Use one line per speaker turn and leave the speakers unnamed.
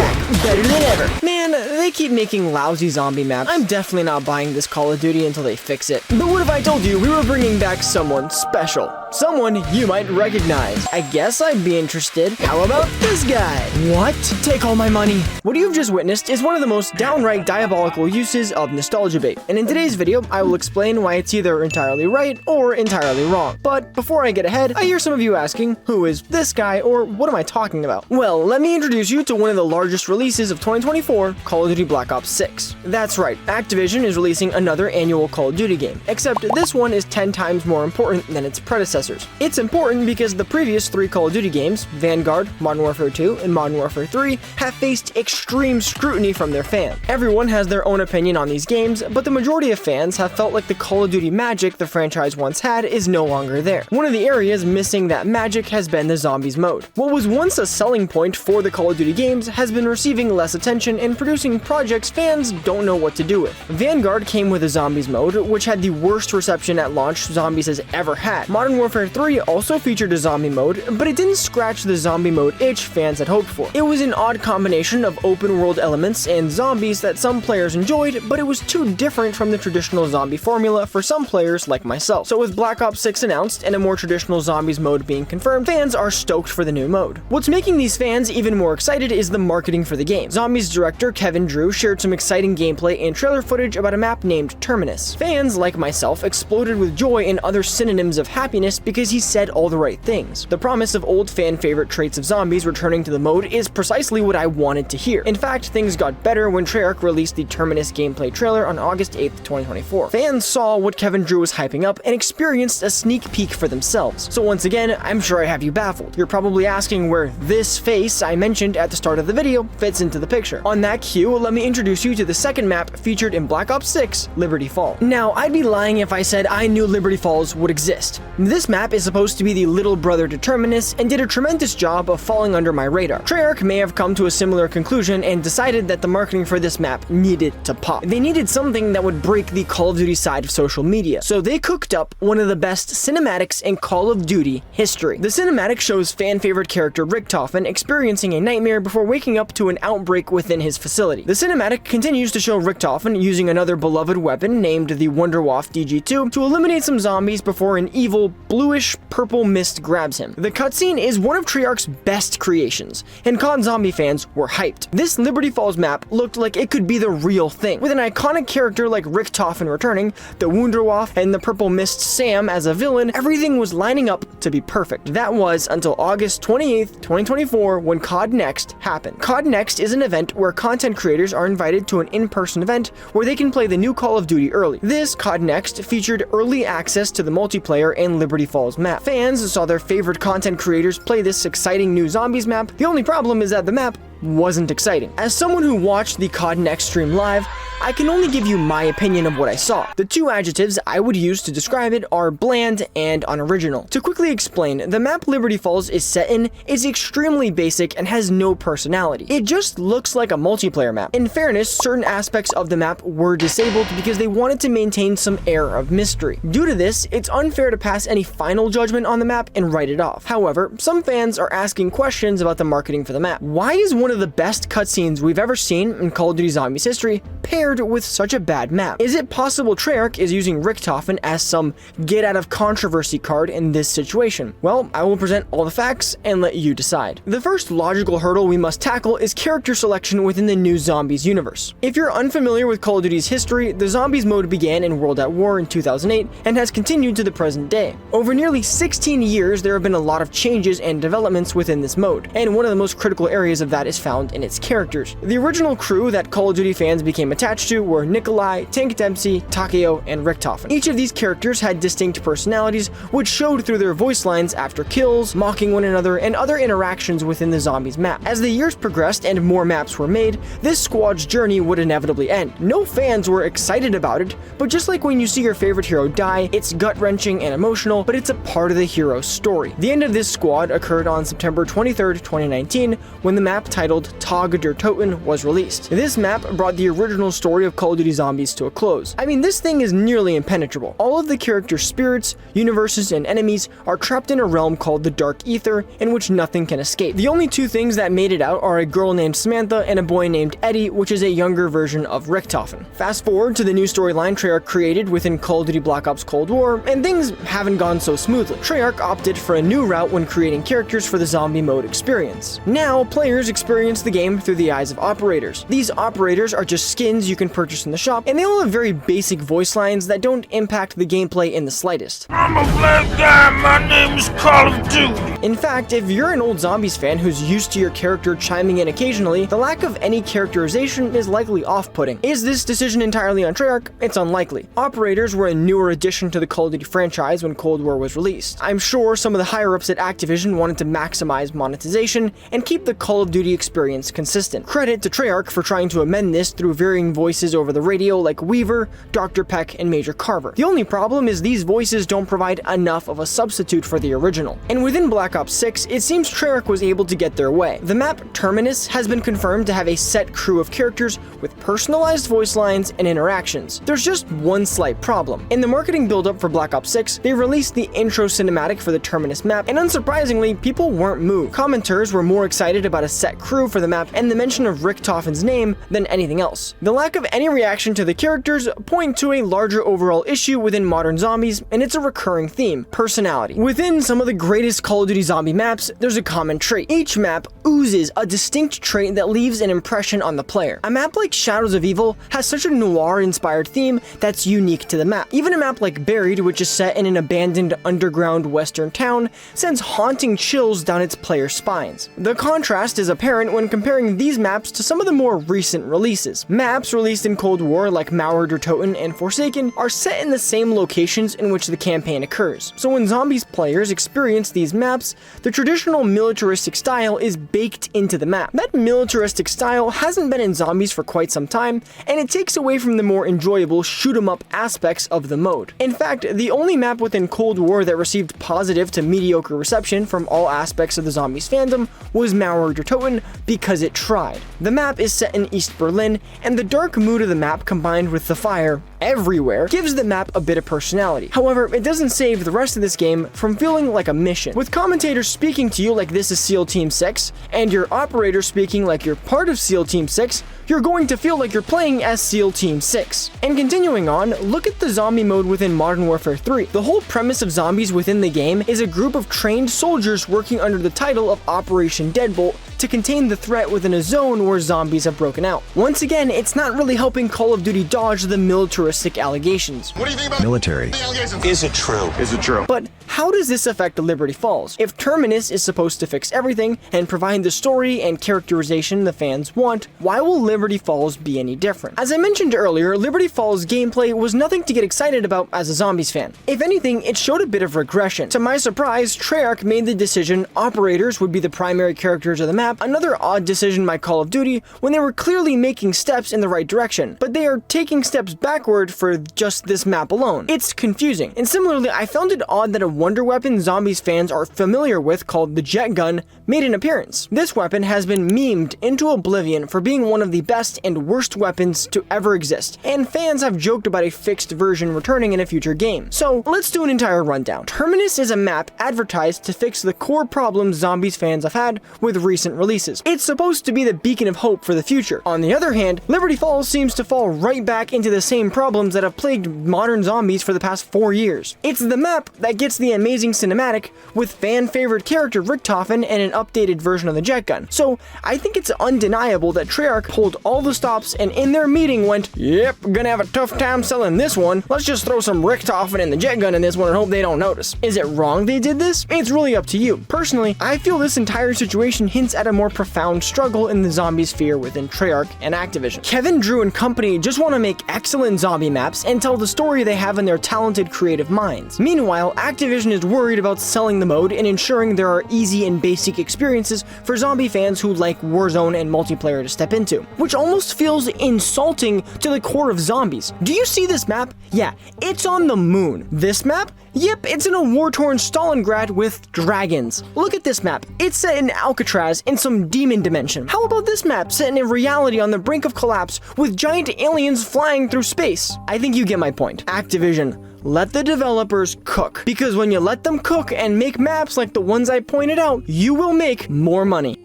back, better than ever. Man, they keep making lousy zombie maps. I'm definitely not buying this Call of Duty until they fix it. But what if I told you we were bringing back someone special? Someone you might recognize. I guess I'd be interested. How about this guy? What? Take all my money. What you've just witnessed is one of the most downright diabolical uses of nostalgia bait. And in today's video, I will explain why it's either entirely right or entirely wrong. But before I get ahead, I hear some of you asking, who is this guy or what am I talking about? Well, let me introduce you to one of the largest releases of 2024, Call of Duty Black Ops 6. That's right, Activision is releasing another annual Call of Duty game, except this one is 10 times more important than its predecessors. It's important because the previous 3 Call of Duty games, Vanguard, Modern Warfare 2, and Modern Warfare 3, have faced extreme scrutiny from their fans. Everyone has their own opinion on these games, but the majority of fans have felt like the Call of Duty magic the franchise once had is no longer there. One of the areas missing that magic has been the zombies mode. What was once a selling point for the Call of Duty games has been receiving less attention and producing projects fans don't know what to do with. Vanguard came with a zombies mode, which had the worst reception at launch Zombies has ever had. Modern Warfare 3 also featured a zombie mode, but it didn't scratch the zombie mode itch fans had hoped for. It was an odd combination of open world elements and zombies that some players enjoyed, but it was too different from the traditional zombie formula for some players like myself. So with Black Ops 6 announced and a more traditional zombies mode being confirmed, fans are stoked for the new mode. What's making these fans even more excited is the marketing for the game. Zombies director Kevin Drew shared some exciting gameplay and trailer footage about a map named Terminus. Fans, like myself, exploded with joy and other synonyms of happiness because he said all the right things. The promise of old fan favorite traits of zombies returning to the mode is precisely what I wanted to hear. In fact, things got better when Treyarch released the Terminus gameplay trailer on August 8th, 2024. Fans saw what Kevin Drew was hyping up and experienced a sneak peek for themselves. So once again, I'm sure I have you baffled. You're probably asking where this face I mentioned at the start of the video fits into the picture. On that cue, let me introduce you to the second map featured in Black Ops 6, Liberty Falls. Now, I'd be lying if I said I knew Liberty Falls would exist. This map is supposed to be the little brother to Terminus and did a tremendous job of falling under my radar. Treyarch may have come to a similar conclusion and decided that the marketing for this map needed to pop. They needed something that would break the Call of Duty side of social media, so they cooked up one of the best cinematics in Call of Duty history. The cinematic shows fan favorite character Richtofen experiencing a nightmare before waking up to an outbreak within his facility. The cinematic continues to show Richtofen using another beloved weapon named the Wunderwaffe DG2 to eliminate some zombies before an evil bluish purple mist grabs him. The cutscene is one of Treyarch's best creations, and COD zombie fans were hyped. This Liberty Falls map looked like it could be the real thing. With an iconic character like Richtofen returning, the Wunderwaffe, and the purple mist Sam as a villain, everything was lining up to be perfect. That was until August 28th, 2024 when COD Next happened. COD Next is an event where content creators are invited to an in-person event where they can play the new Call of Duty early. This COD Next featured early access to the multiplayer and Liberty Falls map. Fans saw their favorite content creators play this exciting new zombies map. The only problem is that the map wasn't exciting. As someone who watched the COD Next stream live, I can only give you my opinion of what I saw. The two adjectives I would use to describe it are bland and unoriginal. To quickly explain, the map Liberty Falls is set in is extremely basic and has no personality. It just looks like a multiplayer map. In fairness, certain aspects of the map were disabled because they wanted to maintain some air of mystery. Due to this, it's unfair to pass any final judgment on the map and write it off. However, some fans are asking questions about the marketing for the map. Why is one of the best cutscenes we've ever seen in Call of Duty Zombies history paired with such a bad map? Is it possible Treyarch is using Richtofen as some get out of controversy card in this situation? Well, I will present all the facts and let you decide. The first logical hurdle we must tackle is character selection within the new Zombies universe. If you're unfamiliar with Call of Duty's history, the Zombies mode began in World at War in 2008 and has continued to the present day. Over nearly 16 years, there have been a lot of changes and developments within this mode, and one of the most critical areas of that is found in its characters. The original crew that Call of Duty fans became attached to were Nikolai, Tank Dempsey, Takeo, and Richtofen. Each of these characters had distinct personalities, which showed through their voice lines after kills, mocking one another, and other interactions within the Zombies map. As the years progressed and more maps were made, this squad's journey would inevitably end. No fans were excited about it, but just like when you see your favorite hero die, it's gut-wrenching and emotional, but it's a part of the hero's story. The end of this squad occurred on September 23rd, 2019, when the map titled Tag der Toten was released. This map brought the original story story of Call of Duty Zombies to a close. I mean, this thing is nearly impenetrable. All of the characters' spirits, universes, and enemies are trapped in a realm called the Dark Ether, in which nothing can escape. The only two things that made it out are a girl named Samantha and a boy named Eddie, which is a younger version of Richtofen. Fast forward to the new storyline Treyarch created within Call of Duty Black Ops Cold War, and things haven't gone so smoothly. Treyarch opted for a new route when creating characters for the zombie mode experience. Now, players experience the game through the eyes of operators. These operators are just skins you can purchase in the shop, and they all have very basic voice lines that don't impact the gameplay in the slightest.
I'm a black guy, my name's Call of Duty.
In fact, if you're an old Zombies fan who's used to your character chiming in occasionally, the lack of any characterization is likely off-putting. Is this decision entirely on Treyarch? It's unlikely. Operators were a newer addition to the Call of Duty franchise when Cold War was released. I'm sure some of the higher-ups at Activision wanted to maximize monetization and keep the Call of Duty experience consistent. Credit to Treyarch for trying to amend this through varying voices over the radio like Weaver, Dr. Peck, and Major Carver. The only problem is these voices don't provide enough of a substitute for the original. And within Black Ops 6, it seems Treyarch was able to get their way. The map Terminus has been confirmed to have a set crew of characters with personalized voice lines and interactions. There's just one slight problem. In the marketing build-up for Black Ops 6, they released the intro cinematic for the Terminus map, and unsurprisingly, people weren't moved. Commenters were more excited about a set crew for the map and the mention of Richtofen's name than anything else. The lack of any reaction to the characters point to a larger overall issue within modern zombies, and it's a recurring theme: personality. Within some of the greatest Call of Duty zombie maps, there's a common trait. Each map oozes a distinct trait that leaves an impression on the player. A map like Shadows of Evil has such a noir-inspired theme that's unique to the map. Even a map like Buried, which is set in an abandoned underground western town, sends haunting chills down its players' spines. The contrast is apparent when comparing these maps to some of the more recent releases. Maps released in Cold War like Richtofen and Forsaken are set in the same locations in which the campaign occurs. So when Zombies players experience these maps, the traditional militaristic style is baked into the map. That militaristic style hasn't been in Zombies for quite some time, and it takes away from the more enjoyable shoot-'em-up aspects of the mode. In fact, the only map within Cold War that received positive to mediocre reception from all aspects of the Zombies fandom was Richtofen because it tried. The map is set in East Berlin, and the dark mood of the map combined with the fire everywhere gives the map a bit of personality. However, it doesn't save the rest of this game from feeling like a mission. With commentators speaking to you like this is SEAL Team 6, and your operator speaking like you're part of SEAL Team 6, you're going to feel like you're playing as SEAL Team 6. And continuing on, look at the zombie mode within Modern Warfare 3. The whole premise of zombies within the game is a group of trained soldiers working under the title of Operation Deadbolt to contain the threat within a zone where zombies have broken out. Once again, it's not really helping Call of Duty dodge the militaristic allegations.
What do you think about
military?
the allegations?
Is it true?
Is it true?
But how does this affect Liberty Falls? If Terminus is supposed to fix everything and provide the story and characterization the fans want, why will Liberty Falls be any different? As I mentioned earlier, Liberty Falls gameplay was nothing to get excited about as a Zombies fan. If anything, it showed a bit of regression. To my surprise, Treyarch made the decision operators would be the primary characters of the map, another odd decision by Call of Duty when they were clearly making steps in the right direction, but they are taking steps backward for just this map alone. It's confusing. And similarly, I found it odd that a wonder weapon Zombies fans are familiar with called the jet gun made an appearance. This weapon has been memed into oblivion for being one of the best and worst weapons to ever exist, and fans have joked about a fixed version returning in a future game. So let's do an entire rundown. Terminus is a map advertised to fix the core problems Zombies fans have had with recent releases. It's supposed to be the beacon of hope for the future. On the other hand, Liberty Falls seems to fall right back into the same problems that have plagued modern Zombies for the past 4 years. It's the map that gets the amazing cinematic with fan-favorite character Richtofen and an updated version of the jet gun. So I think it's undeniable that Treyarch pulled all the stops and in their meeting went, yep, gonna have a tough time selling this one. Let's just throw some Richtofen and the jet gun in this one and hope they don't notice. Is it wrong they did this? It's really up to you. Personally, I feel this entire situation hints at a more profound struggle in the zombie sphere within Treyarch and Activision. Kevin Drew and company just want to make excellent zombie maps and tell the story they have in their talented creative minds. Meanwhile, Activision Activision is worried about selling the mode and ensuring there are easy and basic experiences for zombie fans who like Warzone and multiplayer to step into, which almost feels insulting to the core of zombies. Do you see this map? Yeah, it's on the moon. This map? Yep, it's in a war-torn Stalingrad with dragons. Look at this map. It's set in Alcatraz in some demon dimension. How about this map set in a reality on the brink of collapse with giant aliens flying through space? I think you get my point. Activision, let the developers cook. Because when you let them cook and make maps like the ones I pointed out, you will make more money.